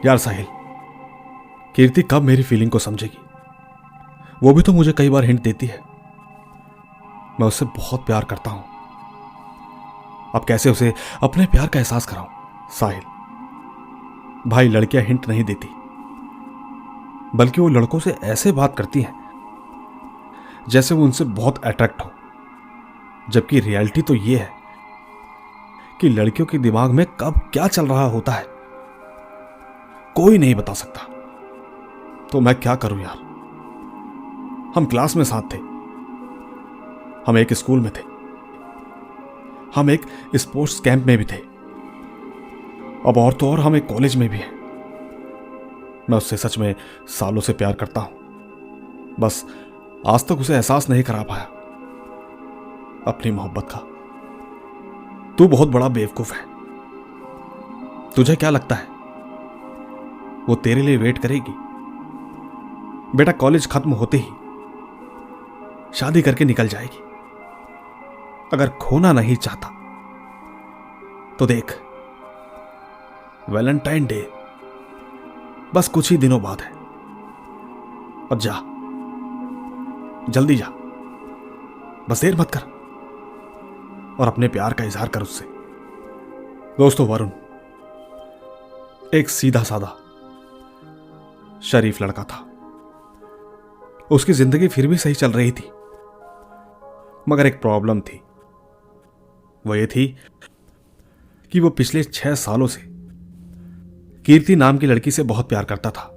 यार साहिल, कीर्ति कब मेरी फीलिंग को समझेगी? वो भी तो मुझे कई बार हिंट देती है। मैं उससे बहुत प्यार करता हूं। अब कैसे उसे अपने प्यार का एहसास कराऊं? साहिल भाई, लड़कियां हिंट नहीं देती, बल्कि वो लड़कों से ऐसे बात करती हैं जैसे वो उनसे बहुत अट्रैक्ट हो। जबकि रियलिटी तो ये है कि लड़कियों के दिमाग में कब क्या चल रहा होता है कोई नहीं बता सकता। तो मैं क्या करूं यार? हम क्लास में साथ थे, हम एक स्कूल में थे, हम एक स्पोर्ट्स कैंप में भी थे, अब और तो और हम एक कॉलेज में भी हैं। मैं उससे सच में सालों से प्यार करता हूं, बस आज तक उसे एहसास नहीं करा पाया अपनी मोहब्बत का। तू बहुत बड़ा बेवकूफ है। तुझे क्या लगता है वो तेरे लिए वेट करेगी? बेटा, कॉलेज खत्म होते ही शादी करके निकल जाएगी। अगर खोना नहीं चाहता तो देख, वैलेंटाइन डे बस कुछ ही दिनों बाद है। और जा, जल्दी जा, बस देर मत कर और अपने प्यार का इजहार कर उससे। दोस्तों, वरुण एक सीधा साधा शरीफ लड़का था। उसकी जिंदगी फिर भी सही चल रही थी, मगर एक प्रॉब्लम थी। वो ये थी कि वो पिछले 6 सालों से कीर्ति नाम की लड़की से बहुत प्यार करता था,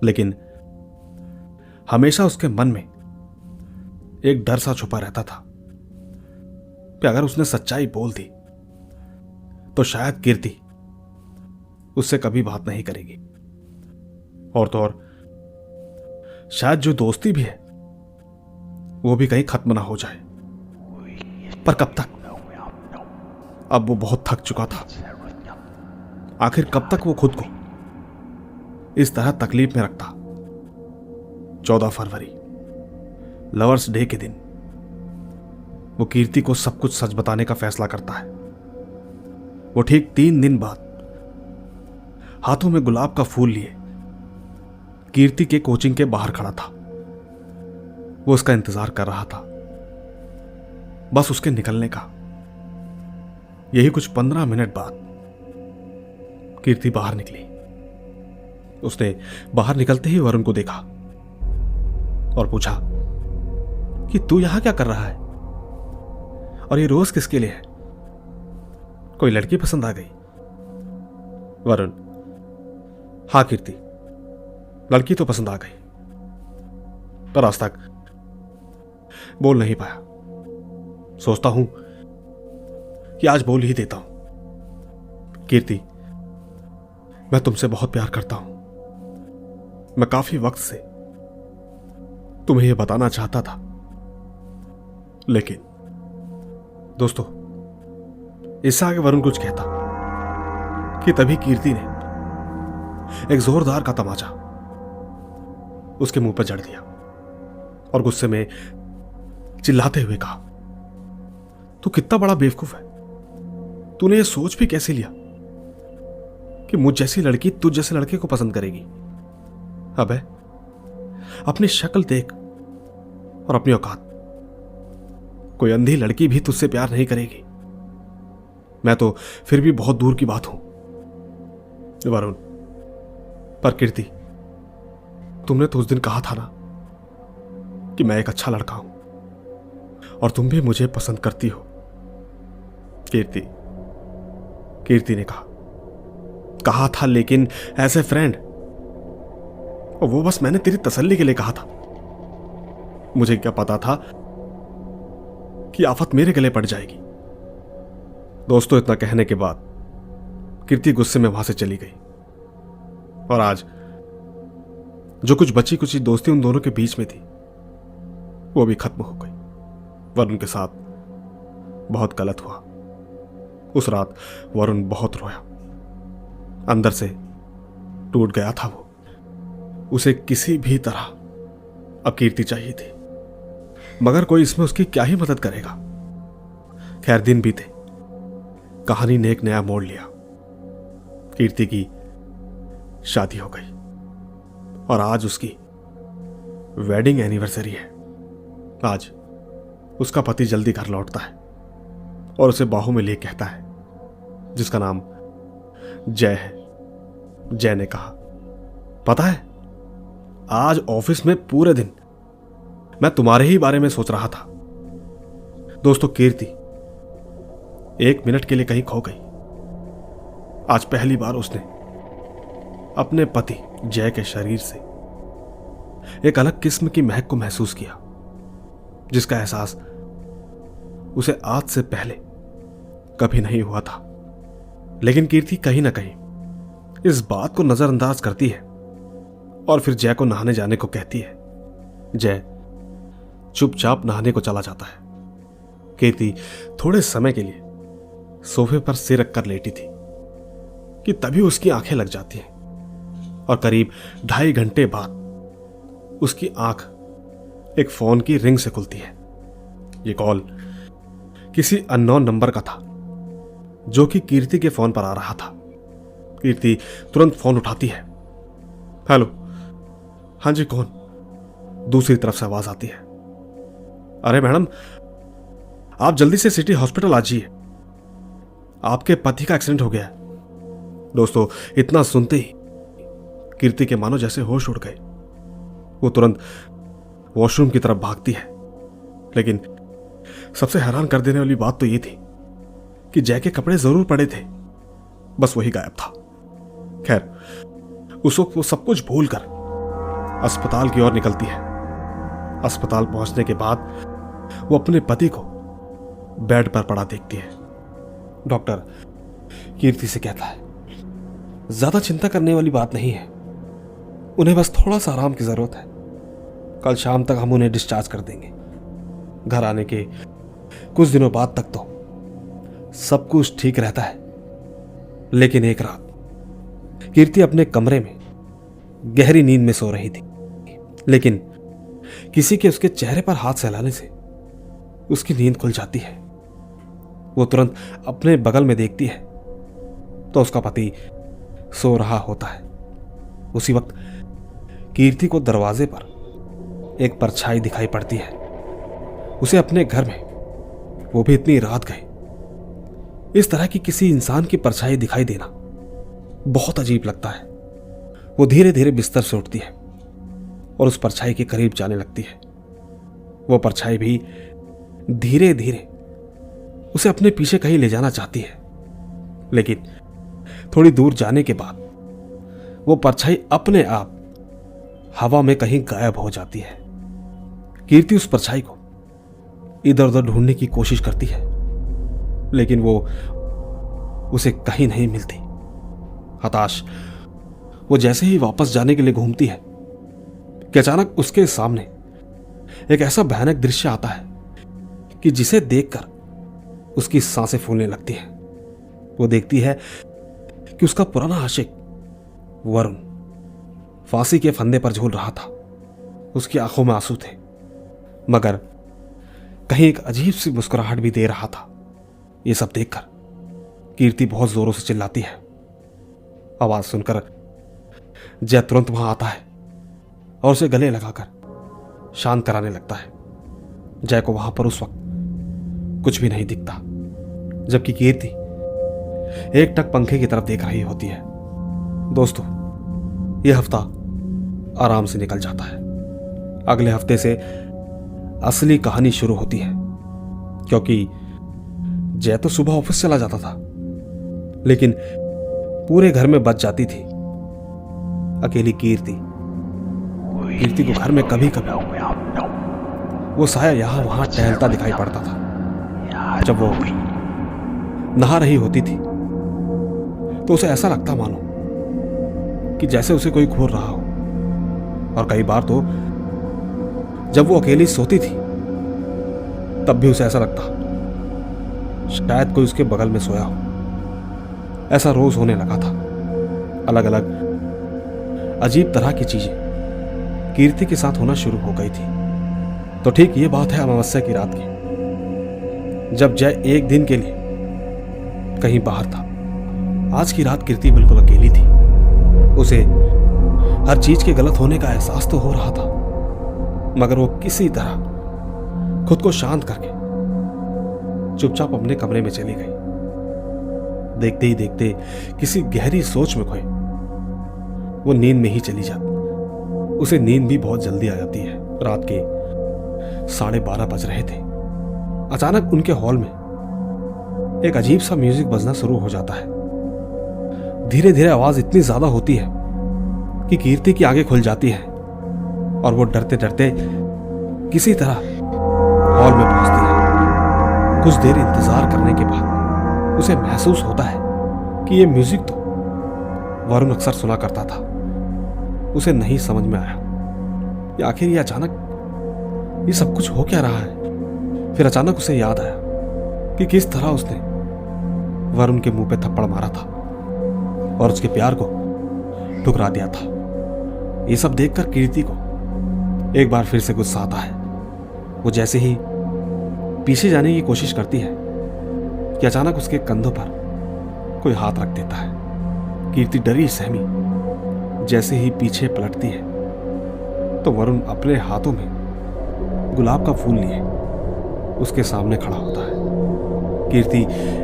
लेकिन हमेशा उसके मन में एक डर सा छुपा रहता था कि अगर उसने सच्चाई बोल दी तो शायद कीर्ति उससे कभी बात नहीं करेगी, और तो और शायद जो दोस्ती भी है वो भी कहीं खत्म ना हो जाए। पर कब तक? अब वो बहुत थक चुका था। आखिर कब तक वो खुद को इस तरह तकलीफ में रखता? 14 फरवरी लवर्स डे के दिन वो कीर्ति को सब कुछ सच बताने का फैसला करता है। वो ठीक 3 दिन बाद हाथों में गुलाब का फूल लिए कीर्ति के कोचिंग के बाहर खड़ा था। वो उसका इंतजार कर रहा था, बस उसके निकलने का। यही कुछ 15 मिनट बाद कीर्ति बाहर निकली। उसने बाहर निकलते ही वरुण को देखा और पूछा कि तू यहां क्या कर रहा है? और ये रोज किसके लिए है? कोई लड़की पसंद आ गई? वरुण: हाँ कीर्ति, लड़की तो पसंद आ गई, पर आज तक बोल नहीं पाया। सोचता हूं कि आज बोल ही देता हूं। कीर्ति, मैं तुमसे बहुत प्यार करता हूं। मैं काफी वक्त से तुम्हें यह बताना चाहता था, लेकिन दोस्तों, इससे आगे वरुण कुछ कहता कि तभी कीर्ति ने एक जोरदार का तमाचा उसके मुंह पर जड़ दिया और गुस्से में चिल्लाते हुए कहा, तू कितना बड़ा बेवकूफ है। तूने ये सोच भी कैसे लिया कि मुझ जैसी लड़की तुझ जैसे लड़के को पसंद करेगी? अबे, अपनी शक्ल देख और अपनी औकात। कोई अंधी लड़की भी तुझसे प्यार नहीं करेगी। मैं तो फिर भी बहुत दूर की बात हूं वरुण। पर कीर्ति, तुमने तो उस दिन कहा था ना कि मैं एक अच्छा लड़का हूं और तुम भी मुझे पसंद करती हो। कीर्ति ने कहा था, लेकिन एज ए फ्रेंड। और वो बस मैंने तेरी तसल्ली के लिए कहा था। मुझे क्या पता था कि आफत मेरे गले पड़ जाएगी। दोस्तों, इतना कहने के बाद कीर्ति गुस्से में वहां से चली गई और आज जो कुछ बची कुची दोस्ती उन दोनों के बीच में थी वो भी खत्म हो गई। वरुण के साथ बहुत गलत हुआ। उस रात वरुण बहुत रोया, अंदर से टूट गया था वो। उसे किसी भी तरह अब कीर्ति चाहिए थी, मगर कोई इसमें उसकी क्या ही मदद करेगा। खैर, दिन बीते, कहानी ने एक नया मोड़ लिया। कीर्ति की शादी हो गई और आज उसकी वेडिंग एनिवर्सरी है। आज उसका पति जल्दी घर लौटता है और उसे बाहों में ले कहता है, जिसका नाम जय है। जय ने कहा, पता है आज ऑफिस में पूरे दिन मैं तुम्हारे ही बारे में सोच रहा था। दोस्तों, कीर्ति 1 मिनट के लिए कहीं खो गई। आज पहली बार उसने अपने पति जय के शरीर से एक अलग किस्म की महक को महसूस किया, जिसका एहसास उसे आज से पहले कभी नहीं हुआ था। लेकिन कीर्ति कहीं ना कहीं इस बात को नजरअंदाज करती है और फिर जय को नहाने जाने को कहती है। जय चुपचाप नहाने को चला जाता है। कीर्ति थोड़े समय के लिए सोफे पर सिर रखकर लेटी थी कि तभी उसकी आंखें लग जाती हैं और करीब 2.5 घंटे बाद उसकी आंख एक फोन की रिंग से खुलती है। ये कॉल किसी अननोन नंबर का था जो कि कीर्ति के फोन पर आ रहा था। कीर्ति तुरंत फोन उठाती है। हेलो, हाँ जी, कौन? दूसरी तरफ से आवाज आती है, अरे मैडम, आप जल्दी से सिटी हॉस्पिटल आ जाइए, आपके पति का एक्सीडेंट हो गया है। दोस्तों, इतना सुनते ही कीर्ति के मानो जैसे होश उड़ गए। वो तुरंत वॉशरूम की तरफ भागती है। लेकिन सबसे हैरान कर देने वाली बात तो ये थी कि जय के कपड़े जरूर पड़े थे, बस वही गायब था। खैर, उस वक्त वो सब कुछ भूलकर अस्पताल की ओर निकलती है। अस्पताल पहुंचने के बाद वो अपने पति को बेड पर पड़ा देखती है। डॉक्टर कीर्ति से कहता है, ज्यादा चिंता करने वाली बात नहीं है, उन्हें बस थोड़ा सा आराम की जरूरत है। कल शाम तक हम उन्हें डिस्चार्ज कर देंगे। घर आने के कुछ दिनों बाद तक तो सब कुछ ठीक रहता है। लेकिन एक रात कीर्ति अपने कमरे में गहरी नींद में सो रही थी, लेकिन किसी के उसके चेहरे पर हाथ सहलाने से उसकी नींद खुल जाती है। वो तुरंत अपने बगल में देखती है तो उसका पति सो रहा होता है। उसी वक्त कीर्ति को दरवाजे पर एक परछाई दिखाई पड़ती है। उसे अपने घर में, वो भी इतनी रात गए, इस तरह की किसी इंसान की परछाई दिखाई देना बहुत अजीब लगता है। वो धीरे धीरे बिस्तर से उठती है और उस परछाई के करीब जाने लगती है। वो परछाई भी धीरे धीरे उसे अपने पीछे कहीं ले जाना चाहती है, लेकिन थोड़ी दूर जाने के बाद वो परछाई अपने आप हवा में कहीं गायब हो जाती है। कीर्ति उस परछाई को इधर उधर ढूंढने की कोशिश करती है, लेकिन वो उसे कहीं नहीं मिलती। हताश वो जैसे ही वापस जाने के लिए घूमती है कि अचानक उसके सामने एक ऐसा भयानक दृश्य आता है कि जिसे देखकर उसकी सांसें फूलने लगती हैं। वो देखती है कि उसका पुराना आशिक वरुण फांसी के फंदे पर झूल रहा था। उसकी आंखों में आंसू थे, मगर कहीं एक अजीब सी मुस्कुराहट भी दे रहा था। ये सब देखकर कीर्ति बहुत जोरों से चिल्लाती है। आवाज सुनकर जय तुरंत वहां आता है और उसे गले लगाकर शांत कराने लगता है। जय को वहां पर उस वक्त कुछ भी नहीं दिखता, जबकि कीर्ति एकटक पंखे की तरफ देख रही होती है। दोस्तों, यह हफ्ता आराम से निकल जाता है। अगले हफ्ते से असली कहानी शुरू होती है, क्योंकि जय तो सुबह ऑफिस चला जाता था, लेकिन पूरे घर में बच जाती थी अकेली कीर्ति। कीर्ति को घर में कभी कभी वो साया यहां वहां टहलता दिखाई पड़ता था। जब वो नहा रही होती थी तो उसे ऐसा लगता मानो कि जैसे उसे कोई घूर रहा हो। और कई बार तो जब वो अकेली सोती थी तब भी उसे ऐसा लगता शायद कोई उसके बगल में सोया हो। ऐसा रोज होने लगा था। अलग अलग अजीब तरह की चीजें कीर्ति के साथ होना शुरू हो गई थी। तो ठीक ये बात है अमावस्या की रात की, जब जय एक दिन के लिए कहीं बाहर था। आज की रात कीर्ति बिल्कुल अकेली थी। उसे हर चीज के गलत होने का एहसास तो हो रहा था, मगर वो किसी तरह खुद को शांत करके चुपचाप अपने कमरे में चली गई। देखते ही देखते किसी गहरी सोच में खोई वो नींद में ही चली जाती। उसे नींद भी बहुत जल्दी आ जाती है। रात के 12:30 बज रहे थे। अचानक उनके हॉल में एक अजीब सा म्यूजिक बजना शुरू हो जाता है। धीरे धीरे आवाज इतनी ज्यादा होती है कि कीर्ति की आंखें खुल जाती है और वो डरते डरते किसी तरह हॉल में पहुंचती है। कुछ देर इंतजार करने के बाद उसे महसूस होता है कि ये म्यूजिक तो वरुण अक्सर सुना करता था। उसे नहीं समझ में आया कि आखिर ये अचानक ये सब कुछ हो क्या रहा है। फिर अचानक उसे याद आया कि किस तरह उसने वरुण के मुंह पे थप्पड़ मारा था और उसके प्यार को ठुकरा दिया था। ये सब देखकर कीर्ति को एक बार फिर से गुस्सा आता है। वो जैसे ही पीछे जाने की कोशिश करती है कि अचानक उसके कंधों पर कोई हाथ रख देता है। कीर्ति डरी सहमी जैसे ही पीछे पलटती है तो वरुण अपने हाथों में गुलाब का फूल लिए उसके सामने खड़ा होता है। कीर्ति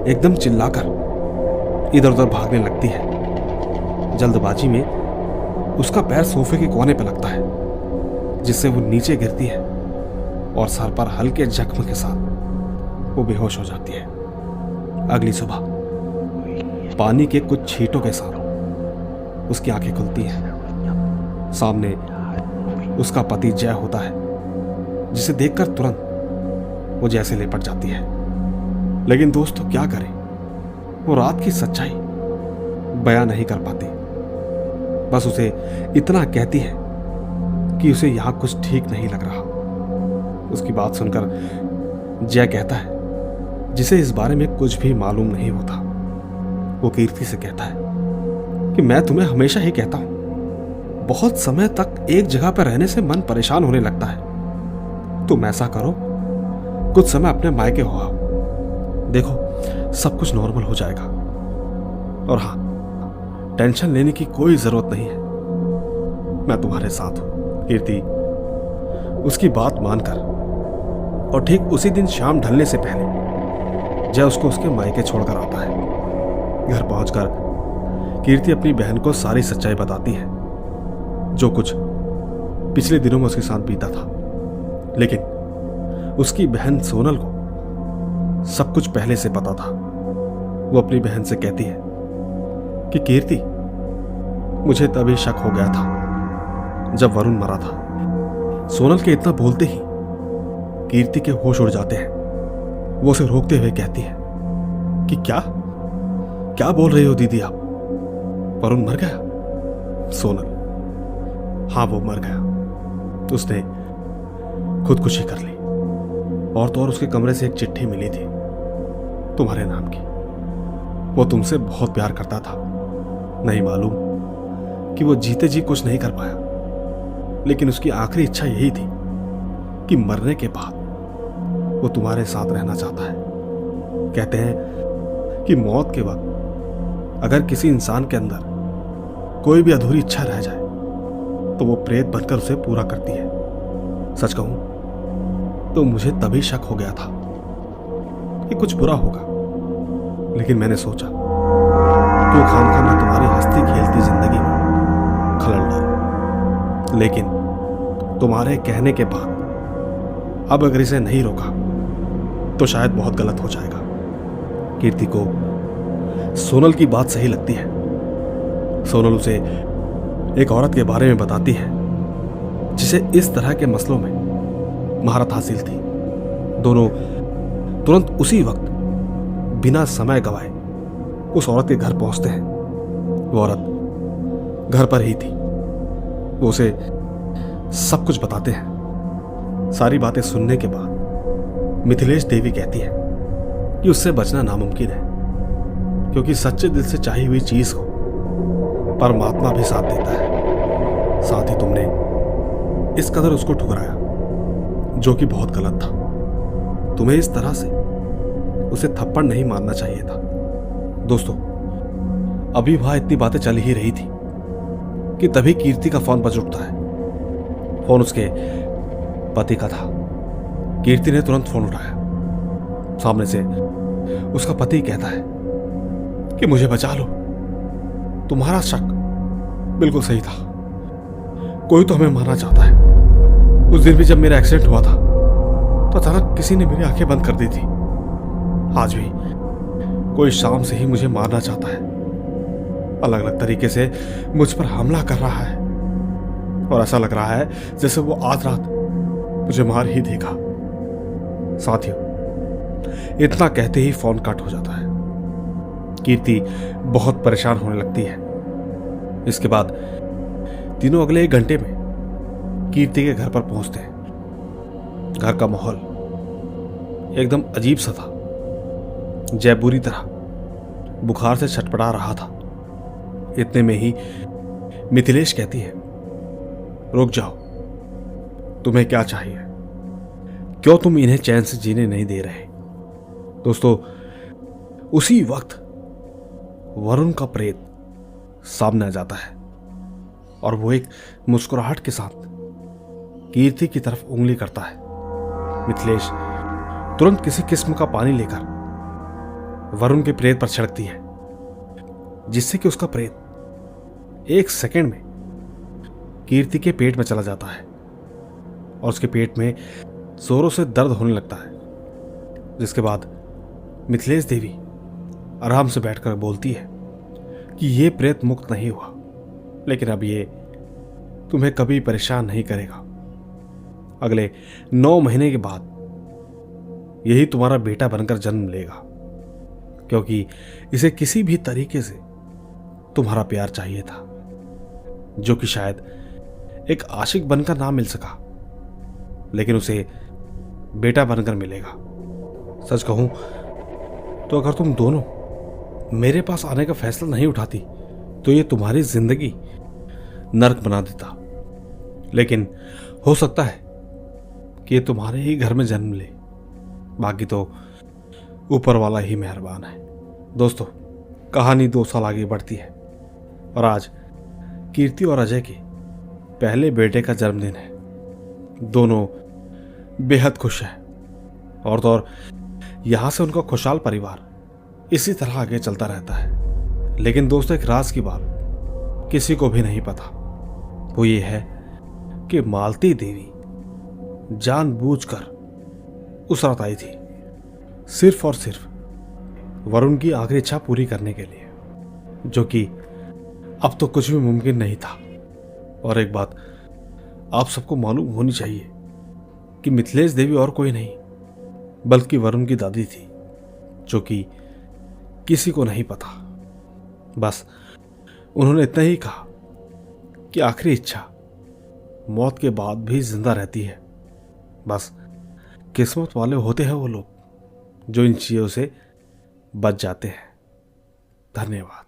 एकदम चिल्लाकर इधर उधर भागने लगती है। जल्दबाजी में उसका पैर सोफे के कोने पर लगता है, जिससे वो नीचे गिरती है और सर पर हल्के जख्म के साथ वो बेहोश हो जाती है। अगली सुबह पानी के कुछ छींटों के साथ उसकी आंखें खुलती हैं। सामने उसका पति जय होता है, जिसे देखकर तुरंत वो जैसे लेपट जाती है। लेकिन दोस्तों क्या करे, वो रात की सच्चाई बयां नहीं कर पाती। बस उसे इतना कहती है कि उसे यहां कुछ ठीक नहीं लग रहा। उसकी बात सुनकर जय कहता है, जिसे इस बारे में कुछ भी मालूम नहीं होता, वो कीर्ति से कहता है कि मैं तुम्हें हमेशा ही कहता हूं, बहुत समय तक एक जगह पर रहने से मन परेशान होने लगता है। तुम ऐसा करो, कुछ समय अपने मायके हो आओ, देखो सब कुछ नॉर्मल हो जाएगा। और हाँ, टेंशन लेने की कोई जरूरत नहीं है, मैं तुम्हारे साथ हूं। कीर्ति उसकी बात मानकर और ठीक उसी दिन शाम ढलने से पहले जय उसको उसके मायके छोड़कर आता है। घर पहुंचकर कीर्ति अपनी बहन को सारी सच्चाई बताती है, जो कुछ पिछले दिनों में उसके साथ बीता था। लेकिन उसकी बहन सोनल को सब कुछ पहले से पता था। वो अपनी बहन से कहती है कि कीर्ति, मुझे तभी शक हो गया था जब वरुण मरा था। सोनल के इतना बोलते ही कीर्ति के होश उड़ जाते हैं। वो उसे रोकते हुए कहती है कि क्या क्या बोल रही हो दीदी आप? वरुण मर गया? सोनल, हाँ वो मर गया। उसने खुदकुशी कर ली। और तो और उसके कमरे से एक चिट्ठी मिली थी तुम्हारे नाम की। वो तुमसे बहुत प्यार करता था। नहीं मालूम कि वो जीते जी कुछ नहीं कर पाया, लेकिन उसकी आखिरी इच्छा यही थी कि मरने के बाद वो तुम्हारे साथ रहना चाहता है। कहते हैं कि मौत के वक्त अगर किसी इंसान के अंदर कोई भी अधूरी इच्छा रह जाए तो वो प्रेत बनकर उसे पूरा करती है। सच कहूं तो मुझे तभी शक हो गया था कि कुछ बुरा होगा, लेकिन मैंने सोचा क्यों खामखा मैं तुम्हारी हंसती खेलती जिंदगी में खलल डालूं। लेकिन तुम्हारे कहने के बाद अब अगर इसे नहीं रोका तो शायद बहुत गलत हो जाएगा। कीर्ति को सोनल की बात सही लगती है। सोनल उसे एक औरत के बारे में बताती है जिसे इस तरह के मसलों में महारत हासिल थी। दोनों तुरंत उसी वक्त बिना समय गवाए उस औरत के घर पहुंचते हैं। वो औरत घर पर ही थी। वो उसे सब कुछ बताते हैं। सारी बातें सुनने के बाद मिथिलेश देवी कहती है कि उससे बचना नामुमकिन है, क्योंकि सच्चे दिल से चाही हुई चीज को परमात्मा भी साथ देता है। साथ ही तुमने इस कदर उसको ठुकराया, जो कि बहुत गलत था। तुम्हें इस तरह से उसे थप्पड़ नहीं मारना चाहिए था। दोस्तों, अभी वहां इतनी बातें चल ही रही थी कि तभी कीर्ति का फोन बज उठता है। फोन उसके पति का था। कीर्ति ने तुरंत फोन उठाया। सामने से उसका पति कहता है कि मुझे बचा लो। तुम्हारा शक बिल्कुल सही था, कोई तो हमें मारना चाहता है। उस दिन भी जब मेरा एक्सीडेंट हुआ था तो अचानक किसी ने मेरी आंखें बंद कर दी थी। आज भी कोई शाम से ही मुझे मारना चाहता है, अलग अलग तरीके से मुझ पर हमला कर रहा है, और ऐसा लग रहा है जैसे वो आज रात मुझे मार ही देगा। साथियों, इतना कहते ही फोन कट हो जाता है। कीर्ति बहुत परेशान होने लगती है। इसके बाद तीनों अगले 1 घंटे में कीर्ति के घर पर पहुंचते हैं। घर का माहौल एकदम अजीब सा था। जय बुरी तरह बुखार से छटपटा रहा था। इतने में ही मिथिलेश कहती है, रुक जाओ, तुम्हें क्या चाहिए? क्यों तुम इन्हें चैन से जीने नहीं दे रहे? दोस्तों, उसी वक्त वरुण का प्रेत सामने आ जाता है और वो एक मुस्कुराहट के साथ कीर्ति की तरफ उंगली करता है। मिथिलेश तुरंत किसी किस्म का पानी लेकर वरुण के प्रेत पर छिड़कती है, जिससे कि उसका प्रेत 1 सेकंड में कीर्ति के पेट में चला जाता है और उसके पेट में जोरों से दर्द होने लगता है। जिसके बाद मिथिलेश देवी आराम से बैठकर बोलती है कि ये प्रेत मुक्त नहीं हुआ, लेकिन अब ये तुम्हें कभी परेशान नहीं करेगा। अगले 9 महीने के बाद यही तुम्हारा बेटा बनकर जन्म लेगा, क्योंकि इसे किसी भी तरीके से तुम्हारा प्यार चाहिए था, जो कि शायद एक आशिक बनकर ना मिल सका, लेकिन उसे बेटा बनकर मिलेगा। सच कहूं तो अगर तुम दोनों मेरे पास आने का फैसला नहीं उठाती तो ये तुम्हारी जिंदगी नर्क बना देता, लेकिन हो सकता है कि ये तुम्हारे ही घर में जन्म ले। बाकी तो ऊपर वाला ही मेहरबान है। दोस्तों, कहानी 2 साल आगे बढ़ती है और आज कीर्ति और अजय के पहले बेटे का जन्मदिन है। दोनों बेहद खुश हैं और तो और यहां से उनका खुशहाल परिवार इसी तरह आगे चलता रहता है। लेकिन दोस्तों, एक राज की बात किसी को भी नहीं पता। वो ये है कि मालती देवी जानबूझकर उस रात आई थी सिर्फ और सिर्फ वरुण की आखिरी इच्छा पूरी करने के लिए, जो कि अब तो कुछ भी मुमकिन नहीं था। और एक बात आप सबको मालूम होनी चाहिए कि मिथिलेश देवी और कोई नहीं बल्कि वरुण की दादी थी, जो कि किसी को नहीं पता। बस उन्होंने इतना ही कहा कि आखिरी इच्छा मौत के बाद भी जिंदा रहती है। बस किस्मत वाले होते हैं वो लोग जो इन चीजों से बच जाते हैं। धन्यवाद।